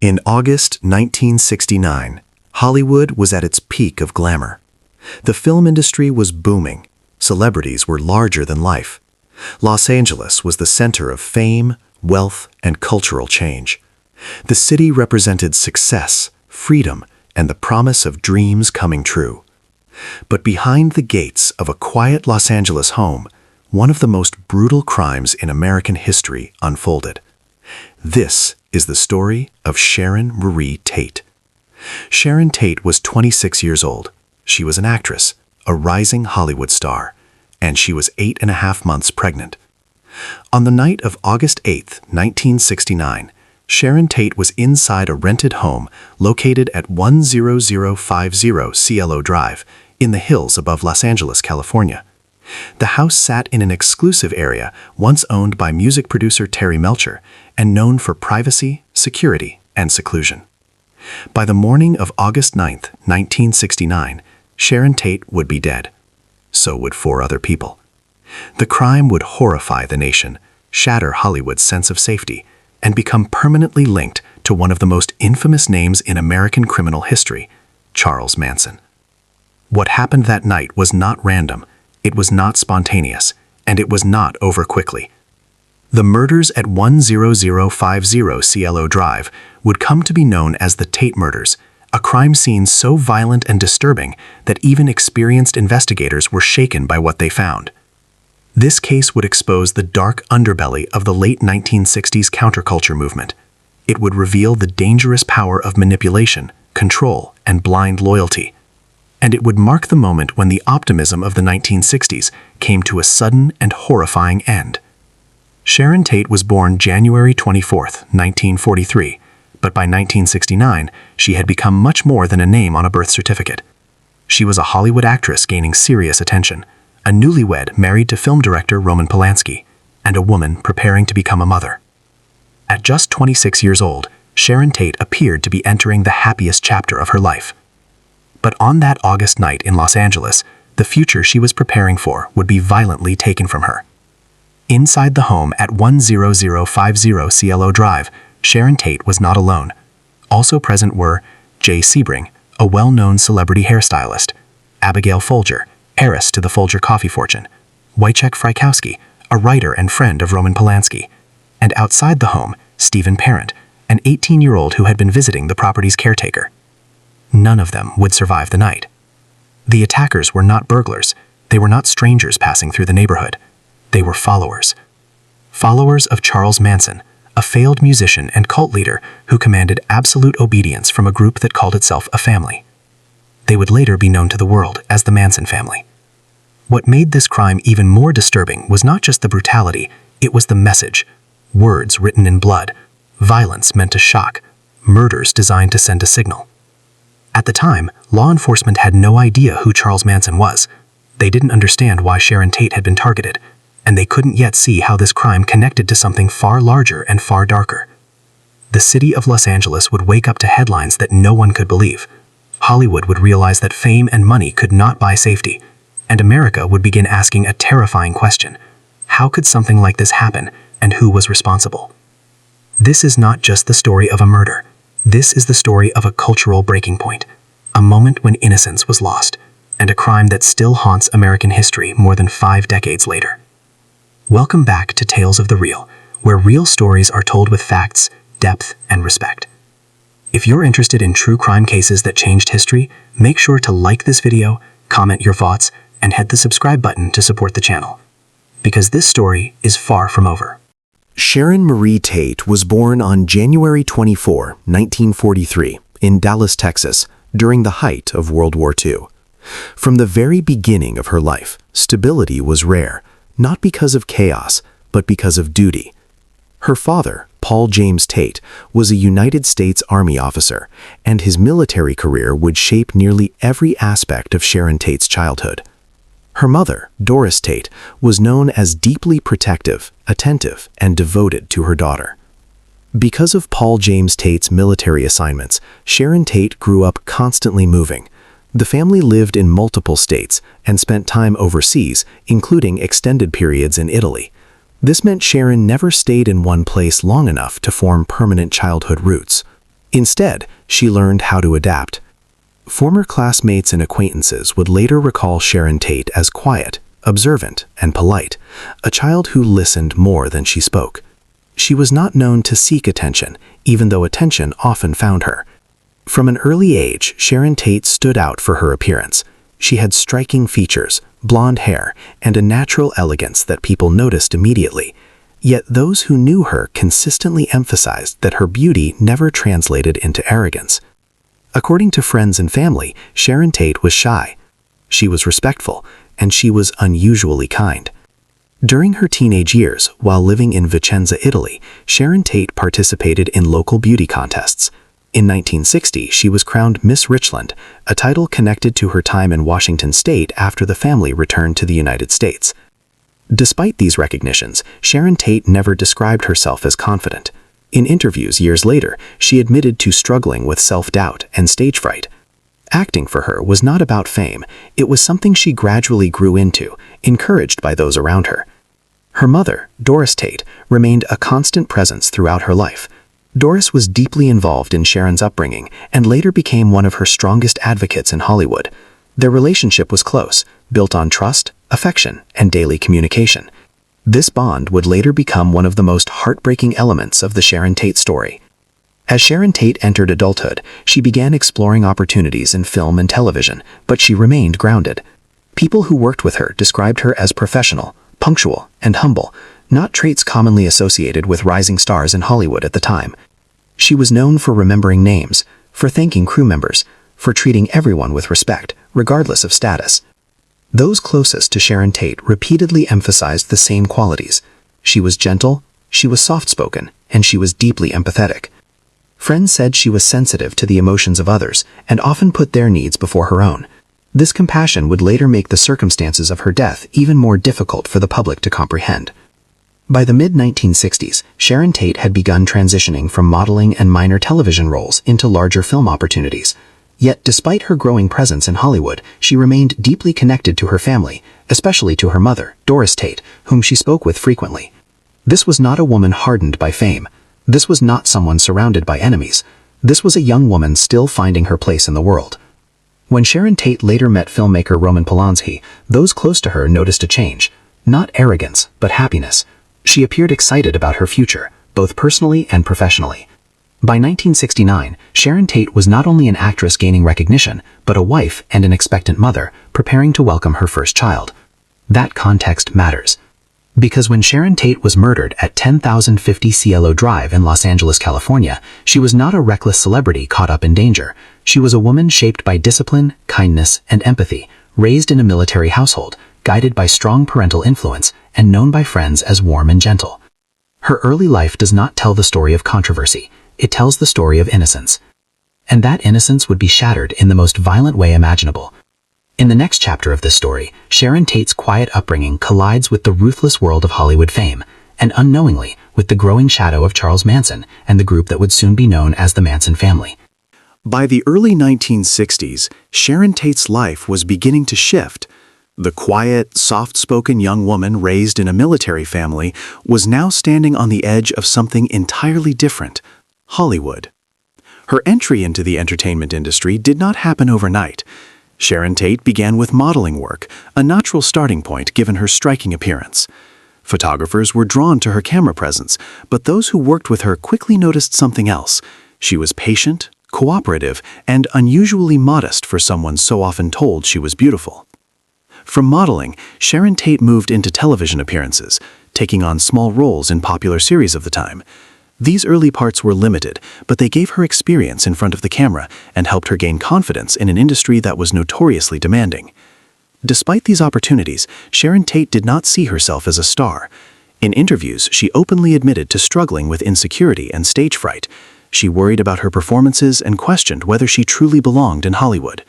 In August 1969, Hollywood was at its peak of glamour. The film industry was booming. Celebrities were larger than life. Los Angeles was the center of fame, wealth, and cultural change. The city represented success, freedom, and the promise of dreams coming true. But behind the gates of a quiet Los Angeles home, one of the most brutal crimes in American history unfolded. This is the story of Sharon Marie Tate. Sharon Tate was 26 years old. She was an actress, a rising Hollywood star, and she was 8.5 months pregnant. On the night of August 8, 1969, Sharon Tate was inside a rented home located at 10050 Cielo Drive in the hills above Los Angeles, California. The house sat in an exclusive area once owned by music producer Terry Melcher and known for privacy, security, and seclusion. By the morning of August 9, 1969, Sharon Tate would be dead. So would 4 other people. The crime would horrify the nation, shatter Hollywood's sense of safety, and become permanently linked to one of the most infamous names in American criminal history, Charles Manson. What happened that night was not random, it was not spontaneous, and it was not over quickly. The murders at 10050 Cielo Drive would come to be known as the Tate murders, a crime scene so violent and disturbing that even experienced investigators were shaken by what they found. This case would expose the dark underbelly of the late 1960s counterculture movement. It would reveal the dangerous power of manipulation, control, and blind loyalty. And it would mark the moment when the optimism of the 1960s came to a sudden and horrifying end. Sharon Tate was born January 24, 1943, but by 1969, she had become much more than a name on a birth certificate. She was a Hollywood actress gaining serious attention, a newlywed married to film director Roman Polanski, and a woman preparing to become a mother. At just 26 years old, Sharon Tate appeared to be entering the happiest chapter of her life. But on that August night in Los Angeles, the future she was preparing for would be violently taken from her. Inside the home at 10050 Cielo Drive, Sharon Tate was not alone. Also present were Jay Sebring, a well-known celebrity hairstylist, Abigail Folger, heiress to the Folger coffee fortune, Wojciech Frykowski, a writer and friend of Roman Polanski, and outside the home, Stephen Parent, an 18-year-old who had been visiting the property's caretaker. None of them would survive the night. The attackers were not burglars. They were not strangers passing through the neighborhood. They were followers. Followers of Charles Manson, a failed musician and cult leader who commanded absolute obedience from a group that called itself a family. They would later be known to the world as the Manson Family. What made this crime even more disturbing was not just the brutality, it was the message. Words written in blood, violence meant to shock, murders designed to send a signal. At the time, law enforcement had no idea who Charles Manson was. They didn't understand why Sharon Tate had been targeted, and they couldn't yet see how this crime connected to something far larger and far darker. The city of Los Angeles would wake up to headlines that no one could believe. Hollywood would realize that fame and money could not buy safety, and America would begin asking a terrifying question. How could something like this happen, and who was responsible? This is not just the story of a murder. This is the story of a cultural breaking point, a moment when innocence was lost, and a crime that still haunts American history more than 5 decades later. Welcome back to Tales of the Real, where real stories are told with facts, depth, and respect. If you're interested in true crime cases that changed history, make sure to like this video, comment your thoughts, and hit the subscribe button to support the channel. Because this story is far from over. Sharon Marie Tate was born on January 24, 1943, in Dallas, Texas, during the height of World War II. From the very beginning of her life, stability was rare, not because of chaos, but because of duty. Her father, Paul James Tate, was a United States Army officer, and his military career would shape nearly every aspect of Sharon Tate's childhood. Her mother, Doris Tate, was known as deeply protective, attentive, and devoted to her daughter. Because of Paul James Tate's military assignments, Sharon Tate grew up constantly moving. The family lived in multiple states and spent time overseas, including extended periods in Italy. This meant Sharon never stayed in one place long enough to form permanent childhood roots. Instead, she learned how to adapt. Former classmates and acquaintances would later recall Sharon Tate as quiet, observant, and polite, a child who listened more than she spoke. She was not known to seek attention, even though attention often found her. From an early age, Sharon Tate stood out for her appearance. She had striking features, blonde hair, and a natural elegance that people noticed immediately. Yet those who knew her consistently emphasized that her beauty never translated into arrogance. According to friends and family, Sharon Tate was shy. She was respectful, and she was unusually kind. During her teenage years, while living in Vicenza, Italy, Sharon Tate participated in local beauty contests. In 1960, she was crowned Miss Richland, a title connected to her time in Washington state after the family returned to the United States. Despite these recognitions, Sharon Tate never described herself as confident. In interviews years later, she admitted to struggling with self-doubt and stage fright. Acting for her was not about fame, it was something she gradually grew into, encouraged by those around her. Her mother, Doris Tate, remained a constant presence throughout her life. Doris was deeply involved in Sharon's upbringing and later became one of her strongest advocates in Hollywood. Their relationship was close, built on trust, affection, and daily communication. This bond would later become one of the most heartbreaking elements of the Sharon Tate story. As Sharon Tate entered adulthood, she began exploring opportunities in film and television, but she remained grounded. People who worked with her described her as professional, punctual, and humble, not traits commonly associated with rising stars in Hollywood at the time. She was known for remembering names, for thanking crew members, for treating everyone with respect, regardless of status. Those closest to Sharon Tate repeatedly emphasized the same qualities. She was gentle, she was soft-spoken, and she was deeply empathetic. Friends said she was sensitive to the emotions of others and often put their needs before her own. This compassion would later make the circumstances of her death even more difficult for the public to comprehend. By the mid-1960s, Sharon Tate had begun transitioning from modeling and minor television roles into larger film opportunities. Yet despite her growing presence in Hollywood, she remained deeply connected to her family, especially to her mother, Doris Tate, whom she spoke with frequently. This was not a woman hardened by fame. This was not someone surrounded by enemies. This was a young woman still finding her place in the world. When Sharon Tate later met filmmaker Roman Polanski, those close to her noticed a change. Not arrogance, but happiness. She appeared excited about her future, both personally and professionally. By 1969, Sharon Tate was not only an actress gaining recognition, but a wife and an expectant mother, preparing to welcome her first child. That context matters. Because when Sharon Tate was murdered at 10,050 Cielo Drive in Los Angeles, California, she was not a reckless celebrity caught up in danger. She was a woman shaped by discipline, kindness, and empathy, raised in a military household, guided by strong parental influence, and known by friends as warm and gentle. Her early life does not tell the story of controversy. It tells the story of innocence. And that innocence would be shattered in the most violent way imaginable. In the next chapter of this story, Sharon Tate's quiet upbringing collides with the ruthless world of Hollywood fame, and unknowingly with the growing shadow of Charles Manson and the group that would soon be known as the Manson Family. By the early 1960s, Sharon Tate's life was beginning to shift. The quiet, soft-spoken young woman raised in a military family was now standing on the edge of something entirely different: Hollywood. Her entry into the entertainment industry did not happen overnight. Sharon Tate began with modeling work, a natural starting point given her striking appearance. Photographers were drawn to her camera presence, but those who worked with her quickly noticed something else. She was patient, cooperative, and unusually modest for someone so often told she was beautiful. From modeling, Sharon Tate moved into television appearances, taking on small roles in popular series of the time. These early parts were limited, but they gave her experience in front of the camera and helped her gain confidence in an industry that was notoriously demanding. Despite these opportunities, Sharon Tate did not see herself as a star. In interviews, she openly admitted to struggling with insecurity and stage fright. She worried about her performances and questioned whether she truly belonged in Hollywood.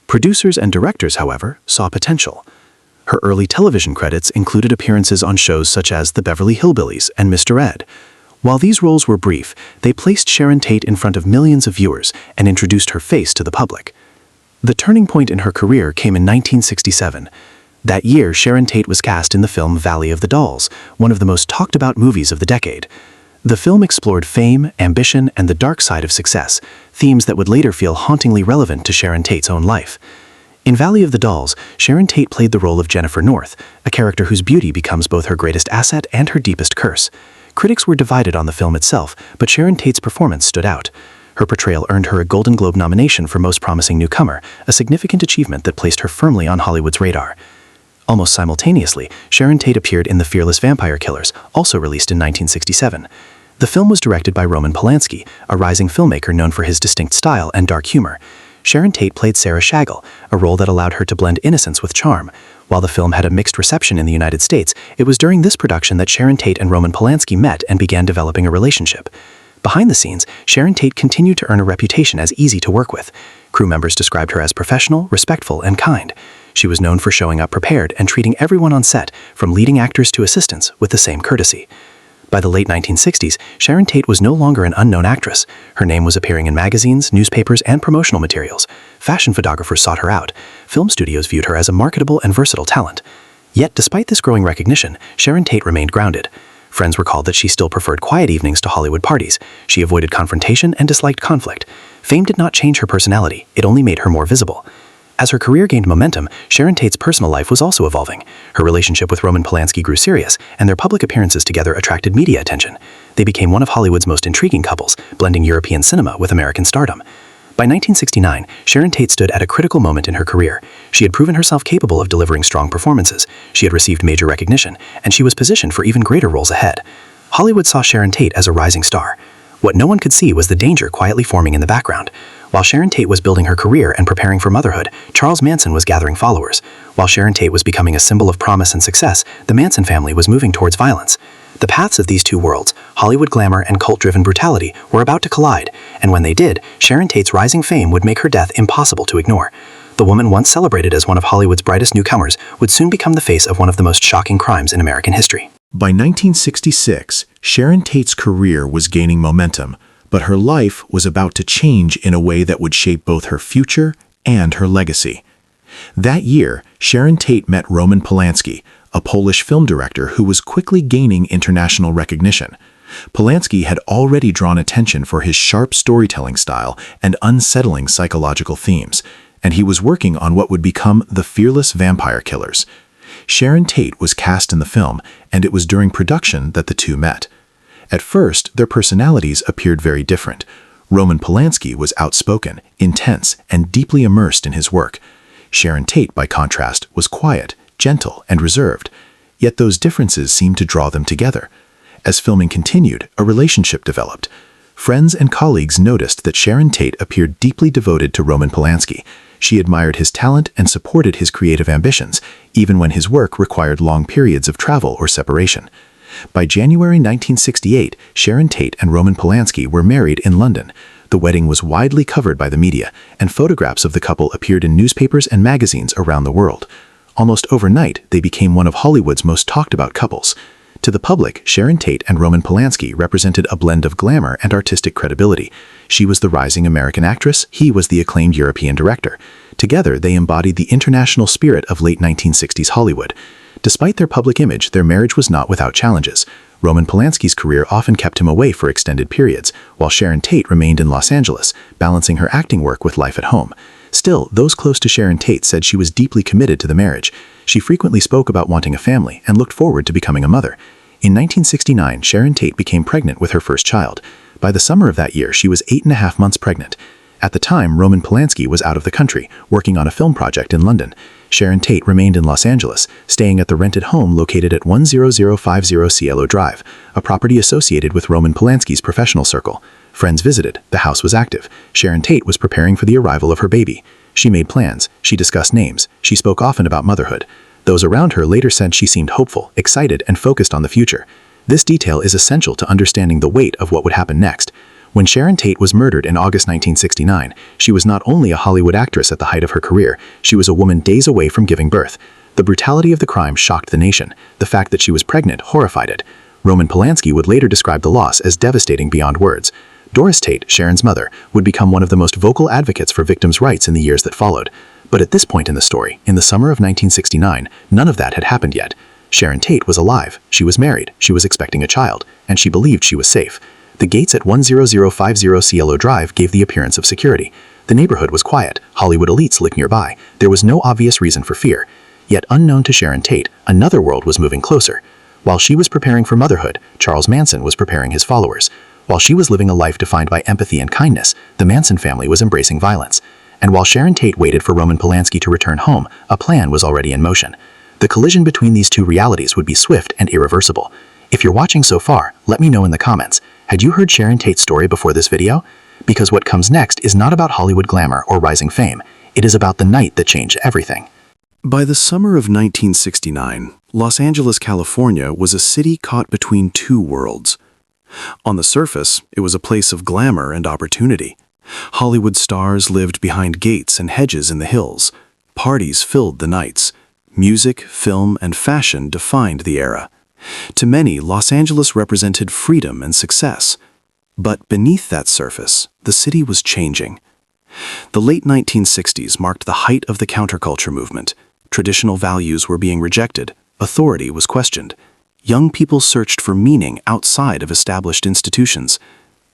Producers and directors, however, saw potential. Her early television credits included appearances on shows such as The Beverly Hillbillies and Mr. Ed. While these roles were brief, they placed Sharon Tate in front of millions of viewers and introduced her face to the public. The turning point in her career came in 1967. That year, Sharon Tate was cast in the film Valley of the Dolls, one of the most talked-about movies of the decade. The film explored fame, ambition, and the dark side of success, themes that would later feel hauntingly relevant to Sharon Tate's own life. In Valley of the Dolls, Sharon Tate played the role of Jennifer North, a character whose beauty becomes both her greatest asset and her deepest curse. Critics were divided on the film itself, but Sharon Tate's performance stood out. Her portrayal earned her a Golden Globe nomination for Most Promising Newcomer, a significant achievement that placed her firmly on Hollywood's radar. Almost simultaneously, Sharon Tate appeared in The Fearless Vampire Killers, also released in 1967. The film was directed by Roman Polanski, a rising filmmaker known for his distinct style and dark humor. Sharon Tate played Sarah Shagel, a role that allowed her to blend innocence with charm. While the film had a mixed reception in the United States, it was during this production that Sharon Tate and Roman Polanski met and began developing a relationship. Behind the scenes, Sharon Tate continued to earn a reputation as easy to work with. Crew members described her as professional, respectful, and kind. She was known for showing up prepared and treating everyone on set, from leading actors to assistants, with the same courtesy. By the late 1960s, Sharon Tate was no longer an unknown actress. Her name was appearing in magazines, newspapers, and promotional materials. Fashion photographers sought her out. Film studios viewed her as a marketable and versatile talent. Yet, despite this growing recognition, Sharon Tate remained grounded. Friends recalled that she still preferred quiet evenings to Hollywood parties. She avoided confrontation and disliked conflict. Fame did not change her personality, it only made her more visible. As her career gained momentum, Sharon Tate's personal life was also evolving. Her relationship with Roman Polanski grew serious, and their public appearances together attracted media attention. They became one of Hollywood's most intriguing couples, blending European cinema with American stardom. By 1969, Sharon Tate stood at a critical moment in her career. She had proven herself capable of delivering strong performances, she had received major recognition, and she was positioned for even greater roles ahead. Hollywood saw Sharon Tate as a rising star. What no one could see was the danger quietly forming in the background. While Sharon Tate was building her career and preparing for motherhood, Charles Manson was gathering followers. While Sharon Tate was becoming a symbol of promise and success, the Manson family was moving towards violence. The paths of these two worlds, Hollywood glamour and cult-driven brutality, were about to collide, and when they did, Sharon Tate's rising fame would make her death impossible to ignore. The woman once celebrated as one of Hollywood's brightest newcomers would soon become the face of one of the most shocking crimes in American history. By 1966, Sharon Tate's career was gaining momentum, but her life was about to change in a way that would shape both her future and her legacy. That year, Sharon Tate met Roman Polanski, a Polish film director who was quickly gaining international recognition. Polanski had already drawn attention for his sharp storytelling style and unsettling psychological themes, and he was working on what would become The Fearless Vampire Killers. Sharon Tate was cast in the film, and it was during production that the two met. At first, their personalities appeared very different. Roman Polanski was outspoken, intense, and deeply immersed in his work. Sharon Tate, by contrast, was quiet, gentle, and reserved. Yet those differences seemed to draw them together. As filming continued, a relationship developed. Friends and colleagues noticed that Sharon Tate appeared deeply devoted to Roman Polanski. She admired his talent and supported his creative ambitions, even when his work required long periods of travel or separation. By January 1968, Sharon Tate and Roman Polanski were married in London. The wedding was widely covered by the media, and photographs of the couple appeared in newspapers and magazines around the world. Almost overnight, they became one of Hollywood's most talked-about couples. To the public, Sharon Tate and Roman Polanski represented a blend of glamour and artistic credibility. She was the rising American actress, he was the acclaimed European director. Together, they embodied the international spirit of late 1960s Hollywood. Despite their public image, their marriage was not without challenges. Roman Polanski's career often kept him away for extended periods, while Sharon Tate remained in Los Angeles, balancing her acting work with life at home. Still, those close to Sharon Tate said she was deeply committed to the marriage. She frequently spoke about wanting a family and looked forward to becoming a mother. In 1969, Sharon Tate became pregnant with her first child. By the summer of that year, she was 8.5 months pregnant. At the time, Roman Polanski was out of the country, working on a film project in London. Sharon Tate remained in Los Angeles, staying at the rented home located at 10050 Cielo Drive, a property associated with Roman Polanski's professional circle. Friends visited, the house was active. Sharon Tate was preparing for the arrival of her baby. She made plans, she discussed names, she spoke often about motherhood. Those around her later said she seemed hopeful, excited, and focused on the future. This detail is essential to understanding the weight of what would happen next. When Sharon Tate was murdered in August 1969, she was not only a Hollywood actress at the height of her career, she was a woman days away from giving birth. The brutality of the crime shocked the nation. The fact that she was pregnant horrified it. Roman Polanski would later describe the loss as devastating beyond words. Doris Tate, Sharon's mother, would become one of the most vocal advocates for victims' rights in the years that followed. But at this point in the story, in the summer of 1969, none of that had happened yet. Sharon Tate was alive, she was married, she was expecting a child, and she believed she was safe. The gates at 10050 Cielo Drive gave the appearance of security. The neighborhood was quiet, Hollywood elites lived nearby. There was no obvious reason for fear. Yet unknown to Sharon Tate, another world was moving closer. While she was preparing for motherhood, Charles Manson was preparing his followers. While she was living a life defined by empathy and kindness, the Manson family was embracing violence. And while Sharon Tate waited for Roman Polanski to return home, a plan was already in motion. The collision between these two realities would be swift and irreversible. If you're watching so far, let me know in the comments. Had you heard Sharon Tate's story before this video? Because what comes next is not about Hollywood glamour or rising fame. It is about the night that changed everything. By the summer of 1969, Los Angeles, California was a city caught between two worlds. On the surface, it was a place of glamour and opportunity. Hollywood stars lived behind gates and hedges in the hills. Parties filled the nights. Music, film, and fashion defined the era. To many, Los Angeles represented freedom and success. But beneath that surface, the city was changing. The late 1960s marked the height of the counterculture movement. Traditional values were being rejected. Authority was questioned. Young people searched for meaning outside of established institutions.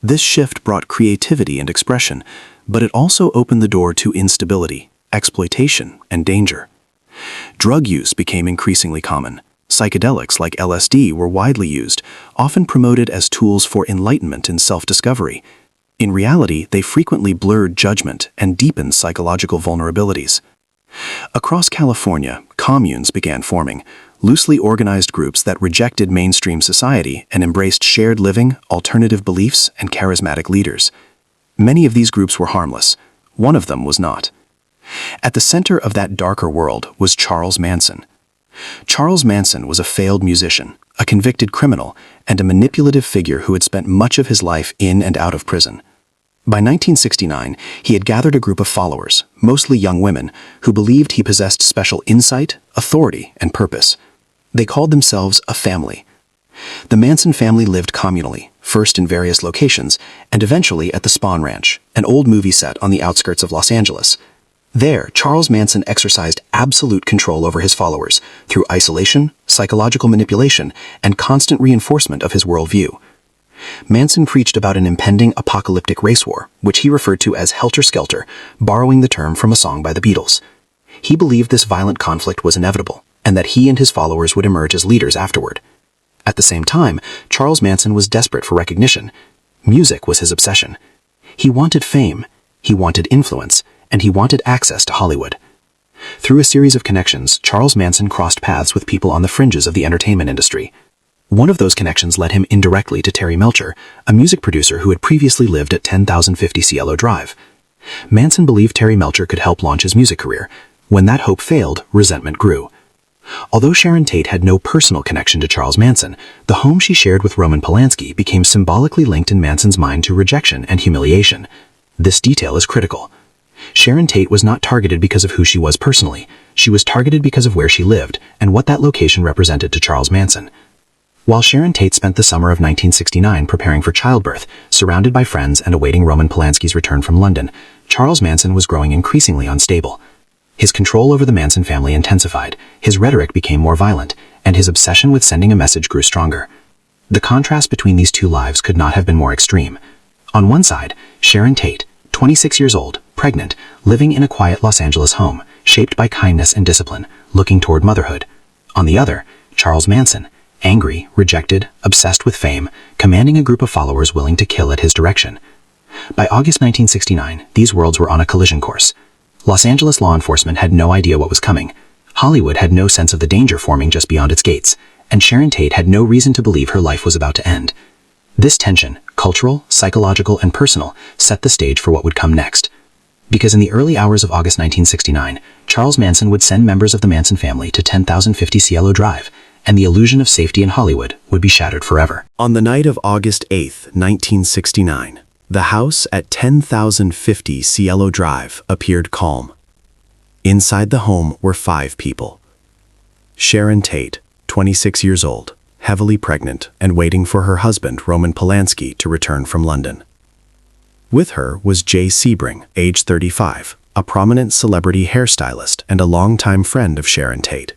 This shift brought creativity and expression, but it also opened the door to instability, exploitation, and danger. Drug use became increasingly common. Psychedelics like LSD were widely used, often promoted as tools for enlightenment and self-discovery. In reality, they frequently blurred judgment and deepened psychological vulnerabilities. Across California, communes began forming, loosely organized groups that rejected mainstream society and embraced shared living, alternative beliefs, and charismatic leaders. Many of these groups were harmless. One of them was not. At the center of that darker world was Charles Manson. Charles Manson was a failed musician, a convicted criminal, and a manipulative figure who had spent much of his life in and out of prison. By 1969, he had gathered a group of followers, mostly young women, who believed he possessed special insight, authority, and purpose. They called themselves a family. The Manson family lived communally, first in various locations, and eventually at the Spahn Ranch, an old movie set on the outskirts of Los Angeles. There, Charles Manson exercised absolute control over his followers through isolation, psychological manipulation, and constant reinforcement of his worldview. Manson preached about an impending apocalyptic race war, which he referred to as helter-skelter, borrowing the term from a song by the Beatles. He believed this violent conflict was inevitable, and that he and his followers would emerge as leaders afterward. At the same time, Charles Manson was desperate for recognition. Music was his obsession. He wanted fame, he wanted influence, and he wanted access to Hollywood. Through a series of connections, Charles Manson crossed paths with people on the fringes of the entertainment industry. One of those connections led him indirectly to Terry Melcher, a music producer who had previously lived at 10050 Cielo Drive. Manson believed Terry Melcher could help launch his music career. When that hope failed, resentment grew. Although Sharon Tate had no personal connection to Charles Manson, the home she shared with Roman Polanski became symbolically linked in Manson's mind to rejection and humiliation. This detail is critical. Sharon Tate was not targeted because of who she was personally. She was targeted because of where she lived and what that location represented to Charles Manson. While Sharon Tate spent the summer of 1969 preparing for childbirth, surrounded by friends and awaiting Roman Polanski's return from London, Charles Manson was growing increasingly unstable. His control over the Manson family intensified, his rhetoric became more violent, and his obsession with sending a message grew stronger. The contrast between these two lives could not have been more extreme. On one side, Sharon Tate, 26 years old, pregnant, living in a quiet Los Angeles home, shaped by kindness and discipline, looking toward motherhood. On the other, Charles Manson, angry, rejected, obsessed with fame, commanding a group of followers willing to kill at his direction. By August 1969, these worlds were on a collision course. Los Angeles law enforcement had no idea what was coming. Hollywood had no sense of the danger forming just beyond its gates, and Sharon Tate had no reason to believe her life was about to end. This tension, cultural, psychological, and personal, set the stage for what would come next. Because in the early hours of August 1969, Charles Manson would send members of the Manson family to 10050 Cielo Drive, and the illusion of safety in Hollywood would be shattered forever. On the night of August 8, 1969, the house at 10050 Cielo Drive appeared calm. Inside the home were 5 people. Sharon Tate, 26 years old, heavily pregnant and waiting for her husband, Roman Polanski, to return from London. With her was Jay Sebring, age 35, a prominent celebrity hairstylist and a longtime friend of Sharon Tate.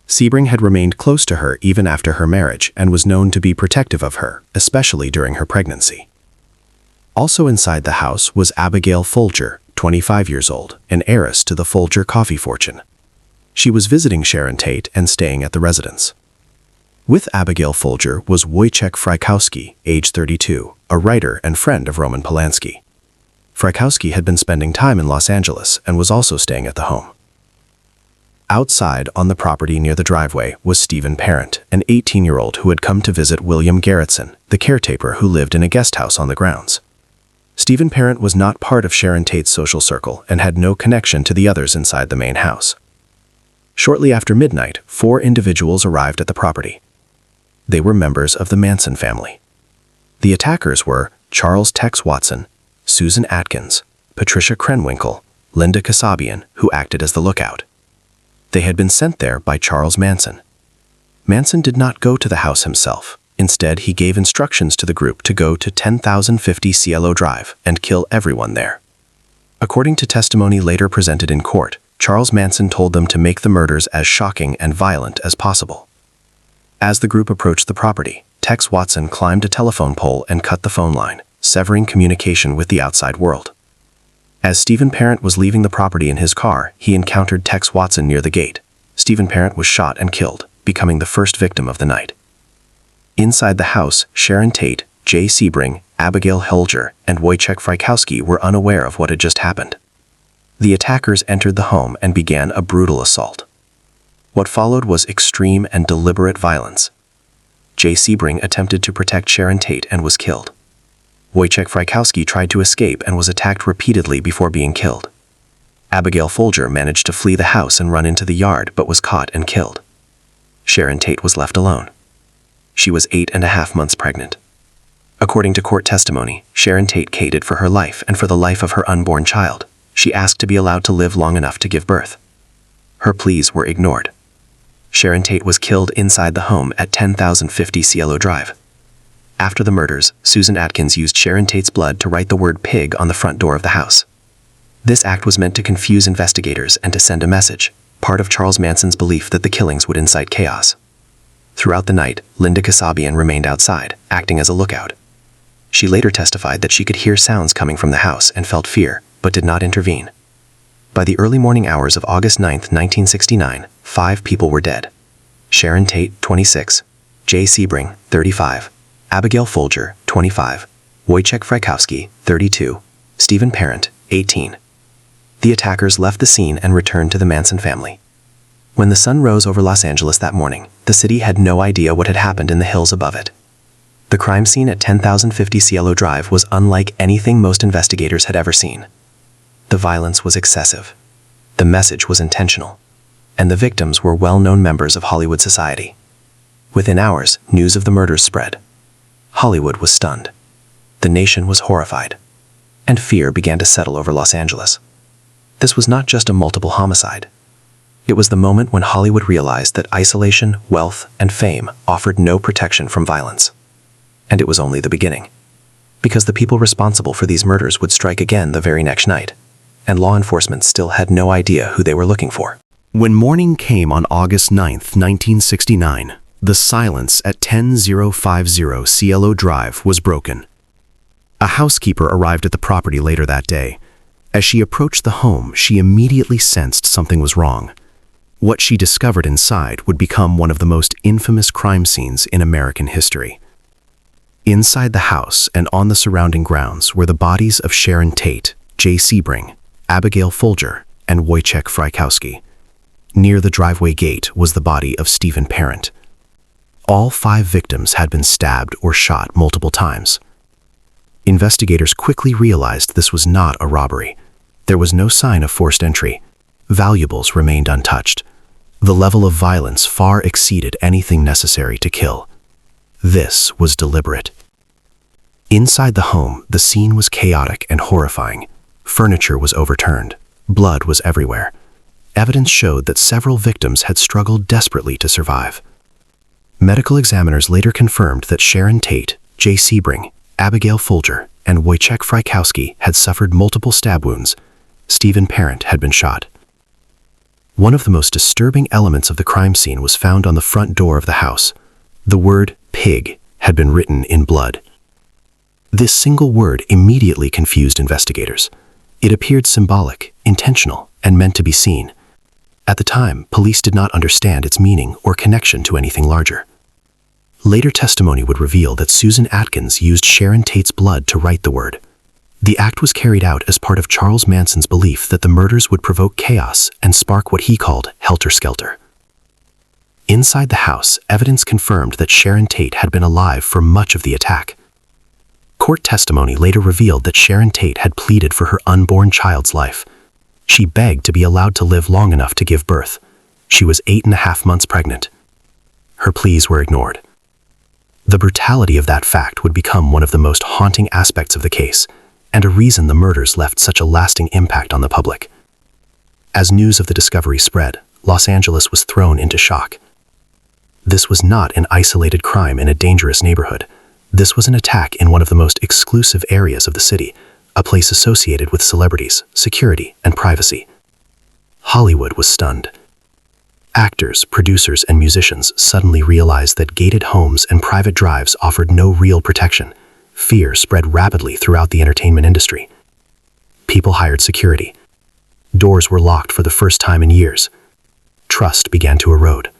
Sebring had remained close to her even after her marriage and was known to be protective of her, especially during her pregnancy. Also inside the house was Abigail Folger, 25 years old, an heiress to the Folger coffee fortune. She was visiting Sharon Tate and staying at the residence. With Abigail Folger was Wojciech Frykowski, age 32, a writer and friend of Roman Polanski. Frykowski had been spending time in Los Angeles and was also staying at the home. Outside on the property near the driveway was Stephen Parent, an 18-year-old who had come to visit William Garrettson, the caretaker who lived in a guest house on the grounds. Stephen Parent was not part of Sharon Tate's social circle and had no connection to the others inside the main house. Shortly after midnight, 4 individuals arrived at the property. They were members of the Manson family. The attackers were Charles Tex Watson, Susan Atkins, Patricia Krenwinkel, Linda Kasabian, who acted as the lookout. They had been sent there by Charles Manson. Manson did not go to the house himself. Instead, he gave instructions to the group to go to 10,050 Cielo Drive and kill everyone there. According to testimony later presented in court, Charles Manson told them to make the murders as shocking and violent as possible. As the group approached the property, Tex Watson climbed a telephone pole and cut the phone line, severing communication with the outside world. As Stephen Parent was leaving the property in his car, he encountered Tex Watson near the gate. Stephen Parent was shot and killed, becoming the first victim of the night. Inside the house, Sharon Tate, Jay Sebring, Abigail Folger, and Wojciech Frykowski were unaware of what had just happened. The attackers entered the home and began a brutal assault. What followed was extreme and deliberate violence. Jay Sebring attempted to protect Sharon Tate and was killed. Wojciech Frykowski tried to escape and was attacked repeatedly before being killed. Abigail Folger managed to flee the house and run into the yard but was caught and killed. Sharon Tate was left alone. She was 8.5 months pregnant. According to court testimony, Sharon Tate cated for her life and for the life of her unborn child. She asked to be allowed to live long enough to give birth. Her pleas were ignored. Sharon Tate was killed inside the home at 10,050 Cielo Drive. After the murders, Susan Atkins used Sharon Tate's blood to write the word pig on the front door of the house. This act was meant to confuse investigators and to send a message, part of Charles Manson's belief that the killings would incite chaos. Throughout the night, Linda Kasabian remained outside, acting as a lookout. She later testified that she could hear sounds coming from the house and felt fear, but did not intervene. By the early morning hours of August 9, 1969, 5 people were dead. Sharon Tate, 26, Jay Sebring, 35, Abigail Folger, 25, Wojciech Frykowski, 32, Stephen Parent, 18. The attackers left the scene and returned to the Manson family. When the sun rose over Los Angeles that morning, the city had no idea what had happened in the hills above it. The crime scene at 10,050 Cielo Drive was unlike anything most investigators had ever seen. The violence was excessive. The message was intentional. And the victims were well-known members of Hollywood society. Within hours, news of the murders spread. Hollywood was stunned. The nation was horrified. And fear began to settle over Los Angeles. This was not just a multiple homicide. It was the moment when Hollywood realized that isolation, wealth, and fame offered no protection from violence. And it was only the beginning. Because the people responsible for these murders would strike again the very next night, and law enforcement still had no idea who they were looking for. When morning came on August 9, 1969, the silence at 10,050 Cielo Drive was broken. A housekeeper arrived at the property later that day. As she approached the home, she immediately sensed something was wrong. What she discovered inside would become one of the most infamous crime scenes in American history. Inside the house and on the surrounding grounds were the bodies of Sharon Tate, Jay Sebring, Abigail Folger, and Wojciech Frykowski. Near the driveway gate was the body of Stephen Parent. All 5 victims had been stabbed or shot multiple times. Investigators quickly realized this was not a robbery. There was no sign of forced entry. Valuables remained untouched. The level of violence far exceeded anything necessary to kill. This was deliberate. Inside the home, the scene was chaotic and horrifying. Furniture was overturned. Blood was everywhere. Evidence showed that several victims had struggled desperately to survive. Medical examiners later confirmed that Sharon Tate, Jay Sebring, Abigail Folger, and Wojciech Frykowski had suffered multiple stab wounds. Stephen Parent had been shot. One of the most disturbing elements of the crime scene was found on the front door of the house. The word pig had been written in blood. This single word immediately confused investigators. It appeared symbolic, intentional, and meant to be seen. At the time, police did not understand its meaning or connection to anything larger. Later testimony would reveal that Susan Atkins used Sharon Tate's blood to write the word. The act was carried out as part of Charles Manson's belief that the murders would provoke chaos and spark what he called helter-skelter. Inside the house, evidence confirmed that Sharon Tate had been alive for much of the attack. Court testimony later revealed that Sharon Tate had pleaded for her unborn child's life. She begged to be allowed to live long enough to give birth. She was 8.5 months pregnant. Her pleas were ignored. The brutality of that fact would become one of the most haunting aspects of the case, and a reason the murders left such a lasting impact on the public. As news of the discovery spread, Los Angeles was thrown into shock. This was not an isolated crime in a dangerous neighborhood. This was an attack in one of the most exclusive areas of the city, a place associated with celebrities, security, and privacy. Hollywood was stunned. Actors, producers, and musicians suddenly realized that gated homes and private drives offered no real protection. Fear spread rapidly throughout the entertainment industry. People hired security. Doors were locked for the first time in years. Trust began to erode.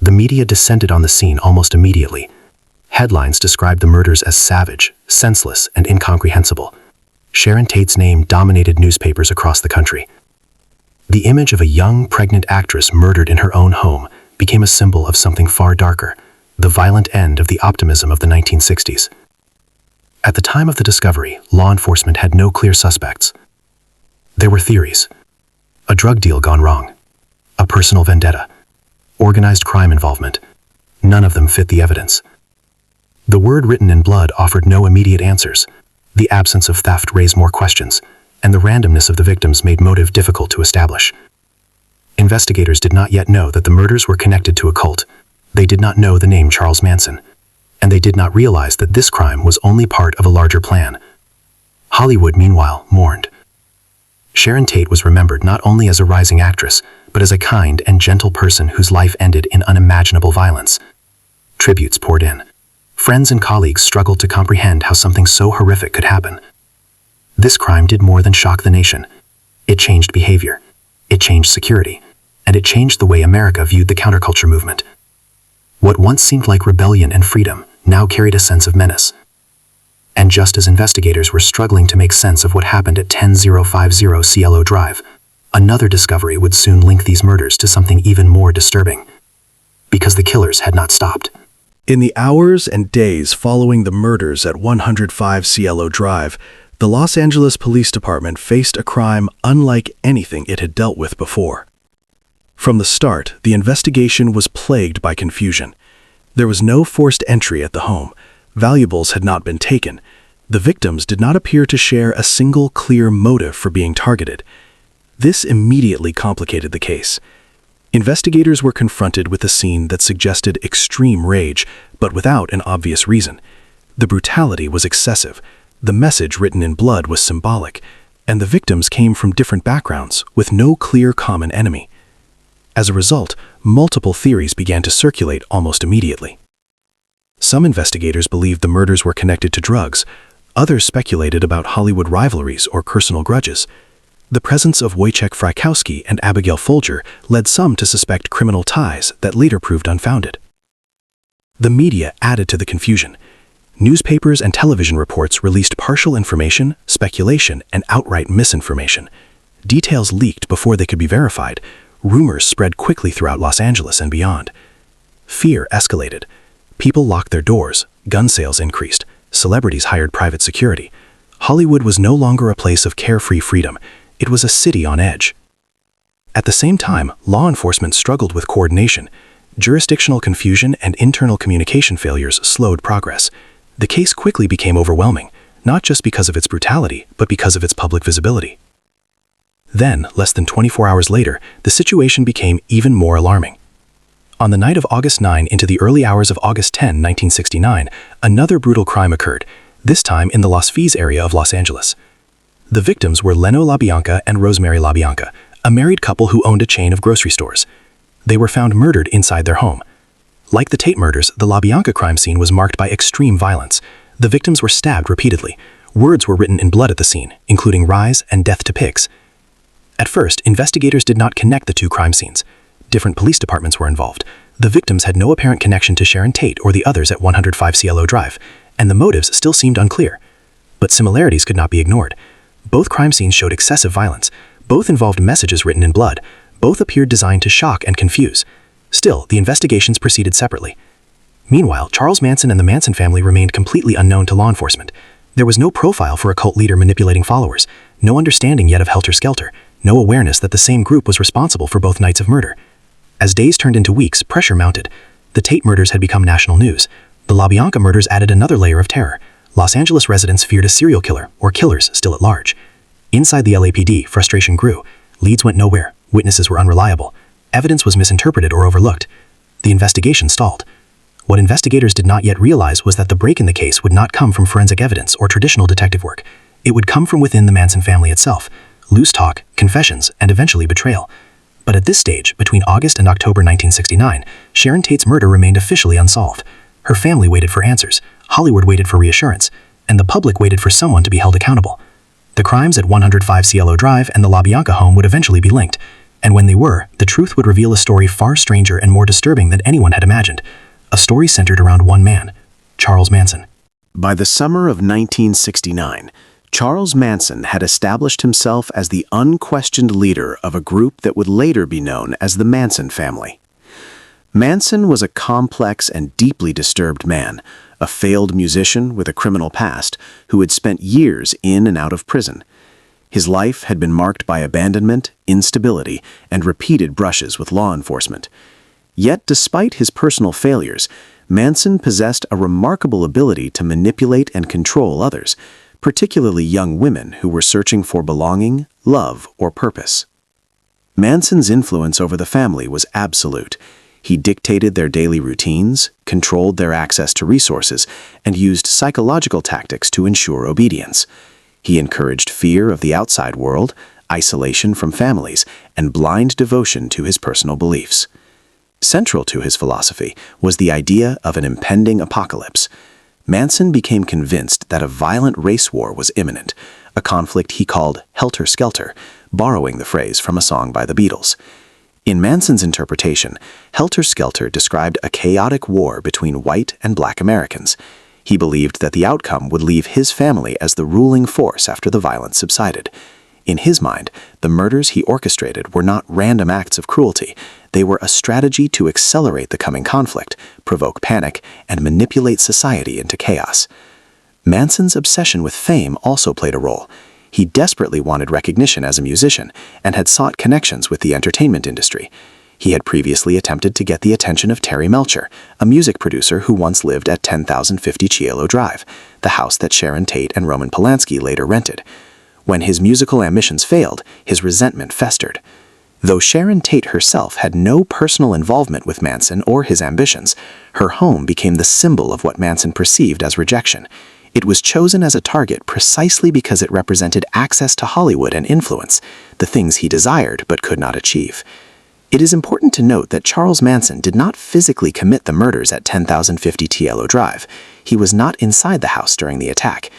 The media descended on the scene almost immediately. Headlines described the murders as savage, senseless, and incomprehensible. Sharon Tate's name dominated newspapers across the country. The image of a young, pregnant actress murdered in her own home became a symbol of something far darker, the violent end of the optimism of the 1960s. At the time of the discovery, law enforcement had no clear suspects. There were theories. A drug deal gone wrong. A personal vendetta. Organized crime involvement. None of them fit the evidence. The word written in blood offered no immediate answers. The absence of theft raised more questions, and the randomness of the victims made motive difficult to establish. Investigators did not yet know that the murders were connected to a cult. They did not know the name Charles Manson, and they did not realize that this crime was only part of a larger plan. Hollywood, meanwhile, mourned. Sharon Tate was remembered not only as a rising actress, but as a kind and gentle person whose life ended in unimaginable violence. Tributes poured in. Friends and colleagues struggled to comprehend how something so horrific could happen. This crime did more than shock the nation. It changed behavior. It changed security. And it changed the way America viewed the counterculture movement. What once seemed like rebellion and freedom now carried a sense of menace. And just as investigators were struggling to make sense of what happened at 10050 Cielo Drive, another discovery would soon link these murders to something even more disturbing. Because the killers had not stopped. In the hours and days following the murders at 105 Cielo Drive, the Los Angeles Police Department faced a crime unlike anything it had dealt with before. From the start, the investigation was plagued by confusion. There was no forced entry at the home. Valuables had not been taken. The victims did not appear to share a single clear motive for being targeted. This immediately complicated the case. Investigators were confronted with a scene that suggested extreme rage, but without an obvious reason. The brutality was excessive. The message written in blood was symbolic, and the victims came from different backgrounds with no clear common enemy. As a result, multiple theories began to circulate almost immediately. Some investigators believed the murders were connected to drugs. Others speculated about Hollywood rivalries or personal grudges. The presence of Wojciech Frykowski and Abigail Folger led some to suspect criminal ties that later proved unfounded. The media added to the confusion. Newspapers and television reports released partial information, speculation, and outright misinformation. Details leaked before they could be verified. Rumors spread quickly throughout Los Angeles and beyond. Fear escalated. People locked their doors, gun sales increased, celebrities hired private security. Hollywood was no longer a place of carefree freedom. It was a city on edge. At the same time, law enforcement struggled with coordination. Jurisdictional confusion and internal communication failures slowed progress. The case quickly became overwhelming, not just because of its brutality, but because of its public visibility. Then, less than 24 hours later, the situation became even more alarming. On the night of August 9 into the early hours of August 10, 1969, another brutal crime occurred, this time in the Los Feliz area of Los Angeles. The victims were Leno LaBianca and Rosemary LaBianca, a married couple who owned a chain of grocery stores. They were found murdered inside their home. Like the Tate murders, the LaBianca crime scene was marked by extreme violence. The victims were stabbed repeatedly. Words were written in blood at the scene, including "rise" and "death to pigs." At first, investigators did not connect the two crime scenes. Different police departments were involved. The victims had no apparent connection to Sharon Tate or the others at 105 Cielo Drive, and the motives still seemed unclear. But similarities could not be ignored. Both crime scenes showed excessive violence. Both involved messages written in blood. Both appeared designed to shock and confuse. Still, the investigations proceeded separately. Meanwhile, Charles Manson and the Manson family remained completely unknown to law enforcement. There was no profile for a cult leader manipulating followers, no understanding yet of helter-skelter, no awareness that the same group was responsible for both nights of murder. As days turned into weeks, pressure mounted. The Tate murders had become national news. The LaBianca murders added another layer of terror. Los Angeles residents feared a serial killer, or killers, still at large. Inside the LAPD, frustration grew. Leads went nowhere. Witnesses were unreliable. Evidence was misinterpreted or overlooked. The investigation stalled. What investigators did not yet realize was that the break in the case would not come from forensic evidence or traditional detective work. It would come from within the Manson family itself. Loose talk, confessions, and eventually betrayal. But at this stage, between August and October 1969, Sharon Tate's murder remained officially unsolved. Her family waited for answers, Hollywood waited for reassurance, and the public waited for someone to be held accountable. The crimes at 105 Cielo Drive and the LaBianca home would eventually be linked, and when they were, the truth would reveal a story far stranger and more disturbing than anyone had imagined. A story centered around one man, Charles Manson. By the summer of 1969, Charles Manson had established himself as the unquestioned leader of a group that would later be known as the Manson Family. Manson was a complex and deeply disturbed man, a failed musician with a criminal past who had spent years in and out of prison. His life had been marked by abandonment, instability, and repeated brushes with law enforcement. Yet, despite his personal failures, Manson possessed a remarkable ability to manipulate and control others, particularly young women who were searching for belonging, love, or purpose. Manson's influence over the family was absolute. He dictated their daily routines, controlled their access to resources, and used psychological tactics to ensure obedience. He encouraged fear of the outside world, isolation from families, and blind devotion to his personal beliefs. Central to his philosophy was the idea of an impending apocalypse. Manson became convinced that a violent race war was imminent, a conflict he called helter-skelter, borrowing the phrase from a song by the Beatles. In Manson's interpretation, helter-skelter described a chaotic war between white and black Americans. He believed that the outcome would leave his family as the ruling force after the violence subsided. In his mind, the murders he orchestrated were not random acts of cruelty. They were a strategy to accelerate the coming conflict, provoke panic, and manipulate society into chaos. Manson's obsession with fame also played a role. He desperately wanted recognition as a musician and had sought connections with the entertainment industry. He had previously attempted to get the attention of Terry Melcher, a music producer who once lived at 10,050 Cielo Drive, the house that Sharon Tate and Roman Polanski later rented. When his musical ambitions failed, his resentment festered. Though Sharon Tate herself had no personal involvement with Manson or his ambitions, her home became the symbol of what Manson perceived as rejection. It was chosen as a target precisely because it represented access to Hollywood and influence, the things he desired but could not achieve. It is important to note that Charles Manson did not physically commit the murders at 10,050 Cielo Drive. He was not inside the house during the attack.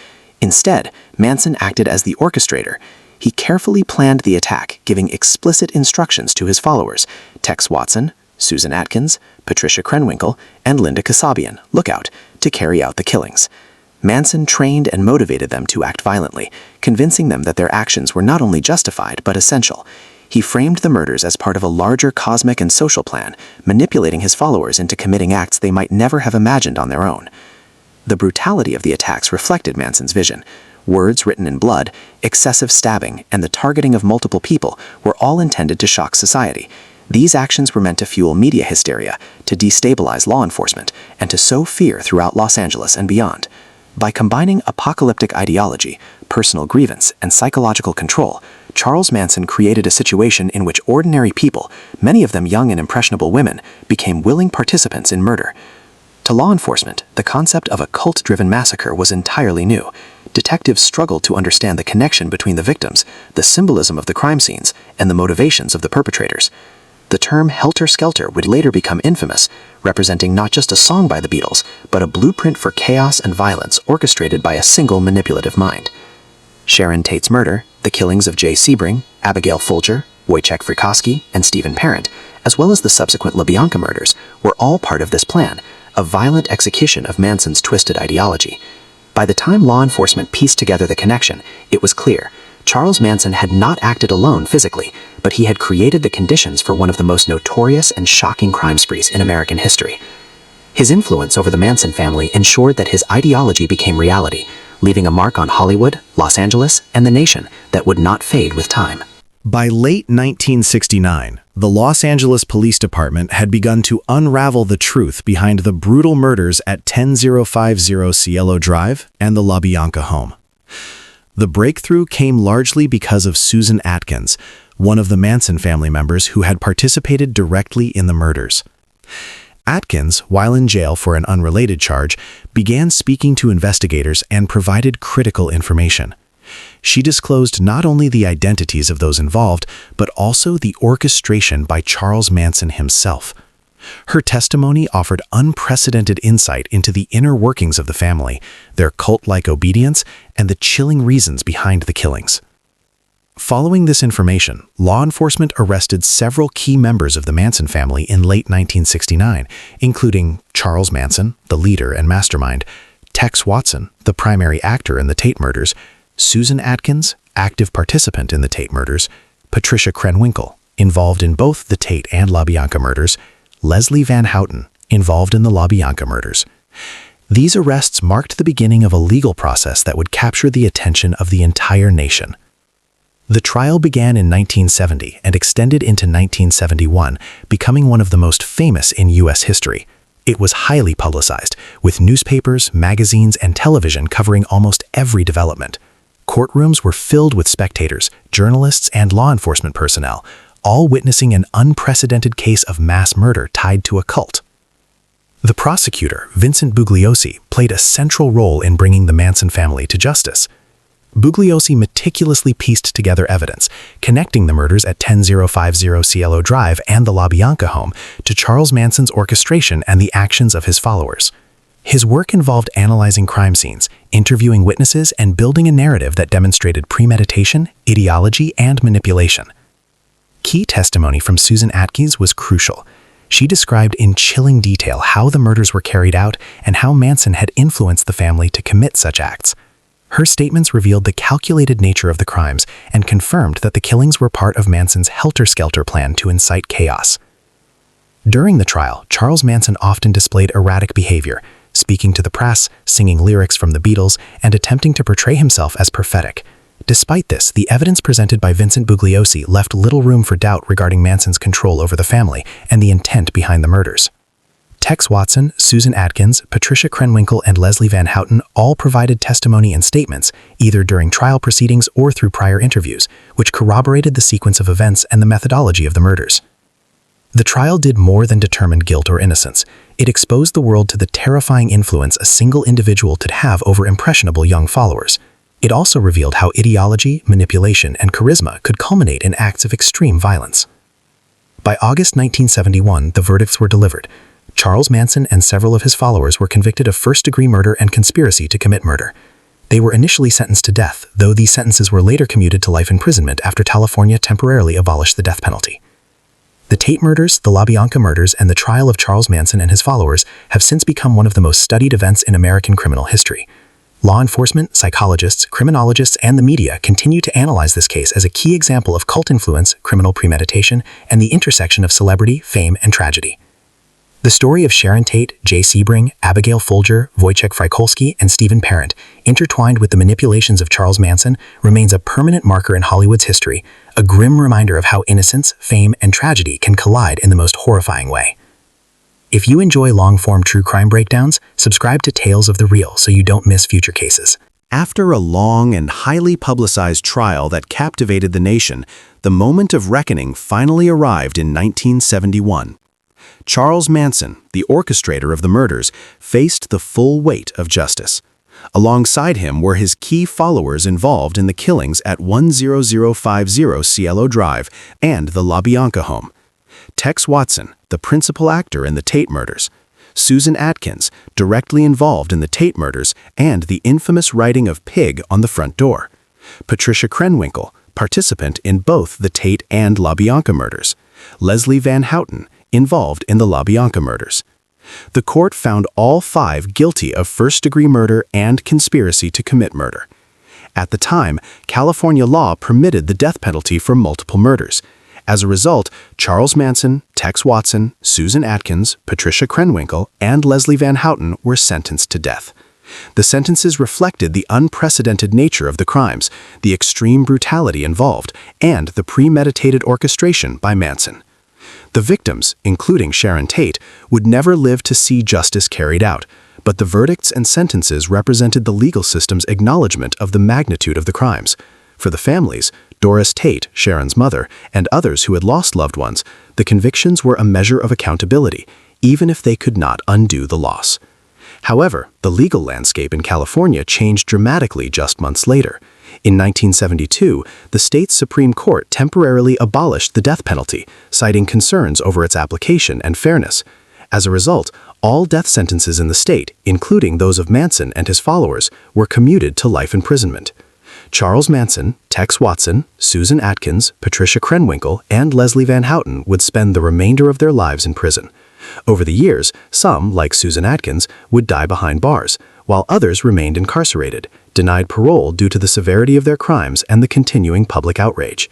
Instead, Manson acted as the orchestrator. He carefully planned the attack, giving explicit instructions to his followers, Tex Watson, Susan Atkins, Patricia Krenwinkel, and Linda Kasabian, lookout, to carry out the killings. Manson trained and motivated them to act violently, convincing them that their actions were not only justified but essential. He framed the murders as part of a larger cosmic and social plan, manipulating his followers into committing acts they might never have imagined on their own. The brutality of the attacks reflected Manson's vision. Words written in blood, excessive stabbing, and the targeting of multiple people were all intended to shock society. These actions were meant to fuel media hysteria, to destabilize law enforcement, and to sow fear throughout Los Angeles and beyond. By combining apocalyptic ideology, personal grievance, and psychological control, Charles Manson created a situation in which ordinary people, many of them young and impressionable women, became willing participants in murder. To law enforcement, the concept of a cult-driven massacre was entirely new. detectives struggled to understand the connection between the victims, the symbolism of the crime scenes, and the motivations of the perpetrators. The term helter-skelter would later become infamous, representing not just a song by the Beatles, but a blueprint for chaos and violence orchestrated by a single manipulative mind. Sharon Tate's murder, the killings of Jay Sebring, Abigail Folger, Wojciech Frykowski, and Stephen Parent, as well as the subsequent LaBianca murders, were all part of this plan, a violent execution of Manson's twisted ideology. By the time law enforcement pieced together the connection, it was clear Charles Manson had not acted alone physically, but he had created the conditions for one of the most notorious and shocking crime sprees in American history. His influence over the Manson family ensured that his ideology became reality, leaving a mark on Hollywood, Los Angeles, and the nation that would not fade with time. By late 1969, the Los Angeles Police Department had begun to unravel the truth behind the brutal murders at 10050 Cielo Drive and the LaBianca home. The breakthrough came largely because of Susan Atkins, one of the Manson family members who had participated directly in the murders. Atkins, while in jail for an unrelated charge, began speaking to investigators and provided critical information. She disclosed not only the identities of those involved, but also the orchestration by Charles Manson himself. Her testimony offered unprecedented insight into the inner workings of the family, their cult-like obedience, and the chilling reasons behind the killings. Following this information, law enforcement arrested several key members of the Manson family in late 1969, including Charles Manson, the leader and mastermind, Tex Watson, the primary actor in the Tate murders, Susan Atkins, active participant in the Tate murders, Patricia Krenwinkel, involved in both the Tate and LaBianca murders, Leslie Van Houten, involved in the LaBianca murders. These arrests marked the beginning of a legal process that would capture the attention of the entire nation. The trial began in 1970 and extended into 1971, becoming one of the most famous in U.S. history. It was highly publicized, with newspapers, magazines, and television covering almost every development. Courtrooms were filled with spectators, journalists, and law enforcement personnel, all witnessing an unprecedented case of mass murder tied to a cult. The prosecutor, Vincent Bugliosi, played a central role in bringing the Manson family to justice. Bugliosi meticulously pieced together evidence, connecting the murders at 10050 Cielo Drive and the LaBianca home to Charles Manson's orchestration and the actions of his followers. His work involved analyzing crime scenes, interviewing witnesses, and building a narrative that demonstrated premeditation, ideology, and manipulation. Key testimony from Susan Atkins was crucial. She described in chilling detail how the murders were carried out and how Manson had influenced the family to commit such acts. Her statements revealed the calculated nature of the crimes and confirmed that the killings were part of Manson's helter-skelter plan to incite chaos. During the trial, Charles Manson often displayed erratic behavior, speaking to the press, singing lyrics from the Beatles, and attempting to portray himself as prophetic. Despite this, the evidence presented by Vincent Bugliosi left little room for doubt regarding Manson's control over the family and the intent behind the murders. Tex Watson, Susan Atkins, Patricia Krenwinkel, and Leslie Van Houten all provided testimony and statements, either during trial proceedings or through prior interviews, which corroborated the sequence of events and the methodology of the murders. The trial did more than determine guilt or innocence. It exposed the world to the terrifying influence a single individual could have over impressionable young followers. It also revealed how ideology, manipulation, and charisma could culminate in acts of extreme violence. By August 1971, the verdicts were delivered. Charles Manson and several of his followers were convicted of first-degree murder and conspiracy to commit murder. They were initially sentenced to death, though these sentences were later commuted to life imprisonment after California temporarily abolished the death penalty. The Tate murders, the LaBianca murders, and the trial of Charles Manson and his followers have since become one of the most studied events in American criminal history. Law enforcement, psychologists, criminologists, and the media continue to analyze this case as a key example of cult influence, criminal premeditation, and the intersection of celebrity, fame, and tragedy. The story of Sharon Tate, Jay Sebring, Abigail Folger, Wojciech Frykowski, and Stephen Parent, intertwined with the manipulations of Charles Manson, remains a permanent marker in Hollywood's history, a grim reminder of how innocence, fame, and tragedy can collide in the most horrifying way. If you enjoy long-form true crime breakdowns, subscribe to Tales of the Real so you don't miss future cases. After a long and highly publicized trial that captivated the nation, the moment of reckoning finally arrived in 1971. Charles Manson, the orchestrator of the murders, faced the full weight of justice. Alongside him were his key followers involved in the killings at 10050 Cielo Drive and the LaBianca home. Tex Watson, the principal actor in the Tate murders. Susan Atkins, directly involved in the Tate murders and the infamous writing of Pig on the front door. Patricia Krenwinkel, participant in both the Tate and LaBianca murders. Leslie Van Houten, involved in the LaBianca murders. The court found all 5 guilty of first-degree murder and conspiracy to commit murder. At the time, California law permitted the death penalty for multiple murders. As a result, Charles Manson, Tex Watson, Susan Atkins, Patricia Krenwinkel, and Leslie Van Houten were sentenced to death. The sentences reflected the unprecedented nature of the crimes, the extreme brutality involved, and the premeditated orchestration by Manson. The victims, including Sharon Tate, would never live to see justice carried out, but the verdicts and sentences represented the legal system's acknowledgement of the magnitude of the crimes. For the families, Doris Tate, Sharon's mother, and others who had lost loved ones, the convictions were a measure of accountability, even if they could not undo the loss. However, the legal landscape in California changed dramatically just months later. In 1972, the state's Supreme Court temporarily abolished the death penalty, citing concerns over its application and fairness. As a result, all death sentences in the state, including those of Manson and his followers, were commuted to life imprisonment. Charles Manson, Tex Watson, Susan Atkins, Patricia Krenwinkel, and Leslie Van Houten would spend the remainder of their lives in prison. Over the years, some, like Susan Atkins, would die behind bars, while others remained incarcerated, denied parole due to the severity of their crimes and the continuing public outrage.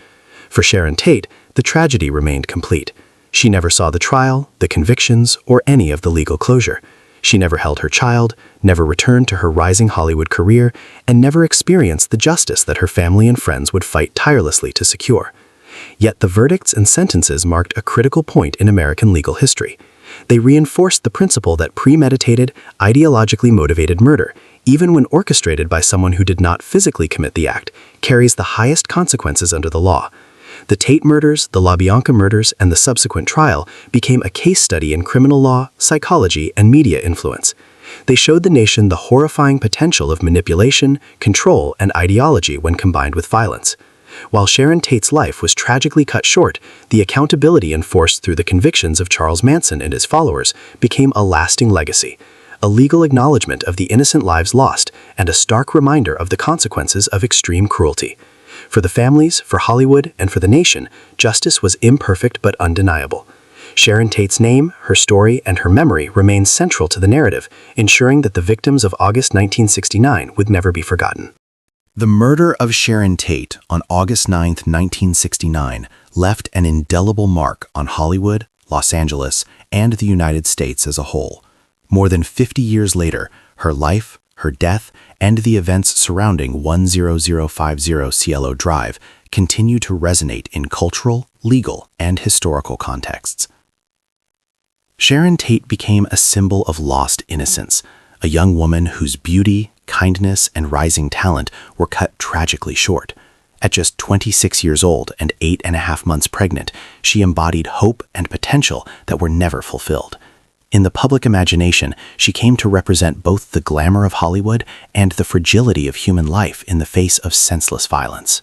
For Sharon Tate, the tragedy remained complete. She never saw the trial, the convictions, or any of the legal closure. She never held her child, never returned to her rising Hollywood career, and never experienced the justice that her family and friends would fight tirelessly to secure. Yet the verdicts and sentences marked a critical point in American legal history. They reinforced the principle that premeditated, ideologically motivated murder, even when orchestrated by someone who did not physically commit the act, carries the highest consequences under the law. The Tate murders, the LaBianca murders, and the subsequent trial became a case study in criminal law, psychology, and media influence. They showed the nation the horrifying potential of manipulation, control, and ideology when combined with violence. While Sharon Tate's life was tragically cut short, the accountability enforced through the convictions of Charles Manson and his followers became a lasting legacy, a legal acknowledgement of the innocent lives lost, and a stark reminder of the consequences of extreme cruelty. For the families, for Hollywood, and for the nation, justice was imperfect but undeniable. Sharon Tate's name, her story, and her memory remain central to the narrative, ensuring that the victims of August 1969 would never be forgotten. The murder of Sharon Tate on August 9, 1969, left an indelible mark on Hollywood, Los Angeles, and the United States as a whole. More than 50 years later, her life, her death, and the events surrounding 10050 Cielo Drive continue to resonate in cultural, legal, and historical contexts. Sharon Tate became a symbol of lost innocence, a young woman whose beauty, kindness, and rising talent were cut tragically short. At just 26 years old and 8.5 months pregnant, she embodied hope and potential that were never fulfilled. In the public imagination, she came to represent both the glamour of Hollywood and the fragility of human life in the face of senseless violence.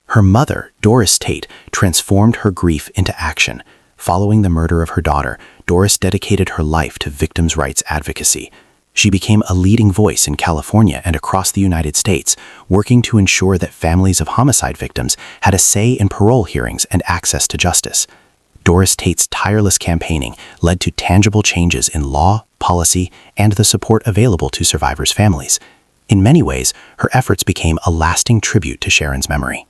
Her mother, Doris Tate, transformed her grief into action. Following the murder of her daughter, Doris dedicated her life to victims' rights advocacy. She became a leading voice in California and across the United States, working to ensure that families of homicide victims had a say in parole hearings and access to justice. Doris Tate's tireless campaigning led to tangible changes in law, policy, and the support available to survivors' families. In many ways, her efforts became a lasting tribute to Sharon's memory.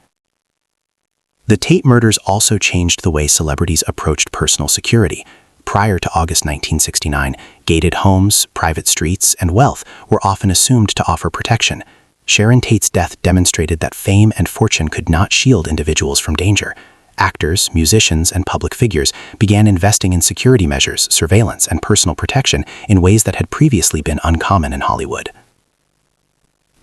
The Tate murders also changed the way celebrities approached personal security. Prior to August 1969, gated homes, private streets, and wealth were often assumed to offer protection. Sharon Tate's death demonstrated that fame and fortune could not shield individuals from danger. Actors, musicians, and public figures began investing in security measures, surveillance, and personal protection in ways that had previously been uncommon in Hollywood.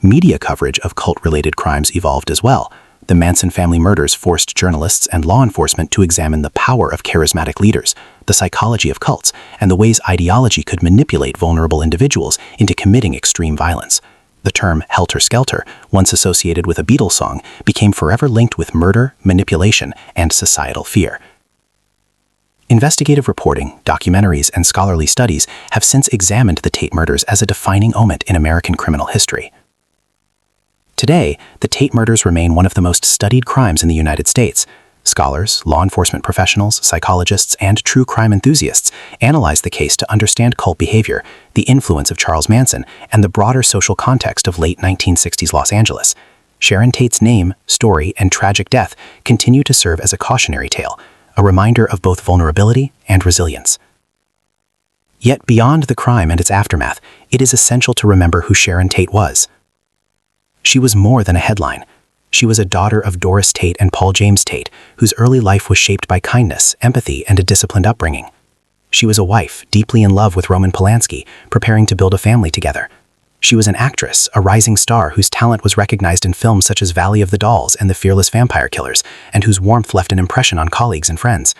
Media coverage of cult-related crimes evolved as well. the Manson family murders forced journalists and law enforcement to examine the power of charismatic leaders, the psychology of cults, and the ways ideology could manipulate vulnerable individuals into committing extreme violence. The term helter-skelter, once associated with a Beatles song, became forever linked with murder, manipulation, and societal fear. Investigative reporting, documentaries, and scholarly studies have since examined the Tate murders as a defining moment in American criminal history. Today, the Tate murders remain one of the most studied crimes in the United States. Scholars, law enforcement professionals, psychologists, and true crime enthusiasts analyze the case to understand cult behavior, the influence of Charles Manson, and the broader social context of late 1960s Los Angeles. Sharon Tate's name, story, and tragic death continue to serve as a cautionary tale, a reminder of both vulnerability and resilience. Yet beyond the crime and its aftermath, it is essential to remember who Sharon Tate was. She was more than a headline. She was a daughter of Doris Tate and Paul James Tate, whose early life was shaped by kindness, empathy, and a disciplined upbringing. She was a wife, deeply in love with Roman Polanski, preparing to build a family together. She was an actress, a rising star whose talent was recognized in films such as Valley of the Dolls and The Fearless Vampire Killers, and whose warmth left an impression on colleagues and friends.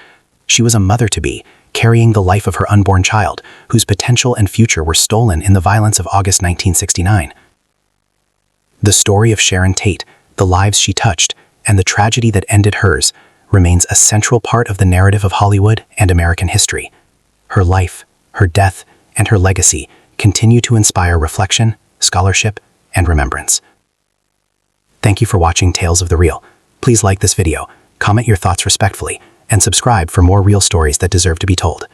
She was a mother-to-be, carrying the life of her unborn child, whose potential and future were stolen in the violence of August 1969. The story of Sharon Tate, the lives she touched, and the tragedy that ended hers, remains a central part of the narrative of Hollywood and American history. Her life, her death, and her legacy continue to inspire reflection, scholarship, and remembrance. Thank you for watching Tales of the Real. Please like this video, comment your thoughts respectfully, and subscribe for more real stories that deserve to be told.